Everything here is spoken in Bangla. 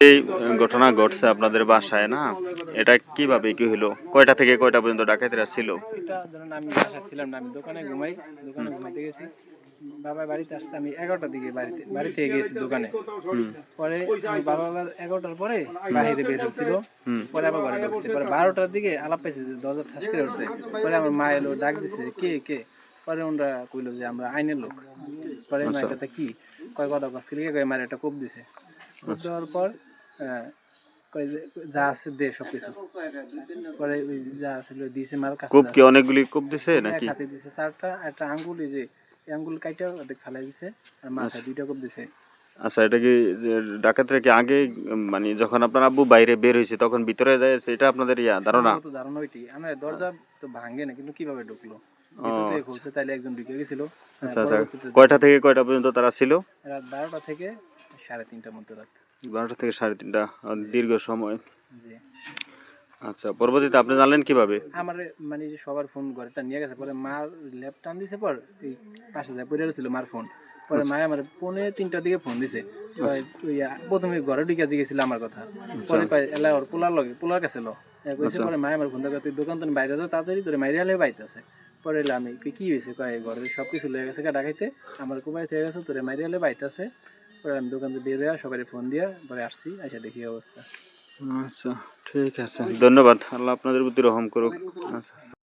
এই ঘটনা ঘটছে আপনাদের বাসায় না, এটা কিভাবে কি হলো? কয়টা থেকে কয়টা পর্যন্ত ডাকাতেরা ছিল? এটা ধরেন আমি বাসায় ছিলাম না, আমি দোকানে ঘুমাইতে গেছি। বাবা বাড়িতে আসছে, আমি 11টার দিকে বাড়ি থেকে গেছি দোকানে। পরে আমার বাবা আবার 11টার পরে বাইরে বের হচ্ছিল, পরে আবার ঘরে ঢুকছে। পরে 12টার দিকে আলাপ পাইছে যে দরজা ঠাস করে উঠছে। পরে আমার মা এলো, ডাক দিছে, কে কে? পরে ওনরা কইলো যে আমরা আইনের লোক। পরে মা কথা কি কয়, কথা কষ্ট কয়ে মারে একটা কোপ দিছে। কোপ দেওয়ার পর কয় যে যা আছে দে সবকিছু। পরে ওই যা ছিল দিছে মার কাছে। কোপ কি অনেকগুলি কোপ দিছে নাকি? হাতে দিছে 4টা, একটা আঙ্গুল, এই যে আঙ্গুল কাইটা অর্ধেক ফালাই দিছে, আর মাথায় 2টা কোপ দিছে। আচ্ছা, এটা কি ডাকাতরা কি আগে মানে যখন আপনার আব্বু বাইরে বের হয়েছে তখন ভিতরে যায়, সেটা আপনাদের ধারণা? ধারণা ওইটি আমার দরজা তো ভাঙে না, কিন্তু কিভাবে ঢুকলো ভিতর থেকে খুলছে, তাইলে একজন ঢুকে গেছিল। আচ্ছা আচ্ছা, কয়টা থেকে কয়টা পর্যন্ত তারা ছিল? রাত 12টা থেকে 3:30টার মধ্যে। রাত 12টা থেকে 3:30, দীর্ঘ সময়। জি। আচ্ছা, পরবর্তীতে আপনি জানলেন কিভাবে? আমার মানে যে সবার ফোন ঘরেটা নিয়ে গেছে, পরে মার ল্যাপ টান দিছে, পর এই পাশে যায় পড়ে ছিল মার ফোন। পরে মায়ে আমার 2:45টার দিকে ফোন দিছে। প্রথমে ঘরে ঢুকে জিগেছিল আমার কথা, পরে কয় এলা ওর পোলার কাছে লো কইছে। পরে মায়ে আমার ফোন দেখা, তুই দোকান তো বাইরে যা তাড়াতাড়ি, তোর মাইরে আলে বাইতেছে। পরে এলে আমি কি হয়েছে, কয় ঘরের সব কিছু লয়ে গেছে ডাকাইতে, আমার কুবাই থেকে গেছে, তোর মাইরে আলে বাইতেছে। পরে আমি দোকান থেকে বের হয়ে সবাই ফোন দিয়া পরে আসছি, আচ্ছা দেখি অবস্থা। আচ্ছা, ঠিক আছে, ধন্যবাদ। আল্লাহ আপনাদের প্রতি রহম করুক। আচ্ছা।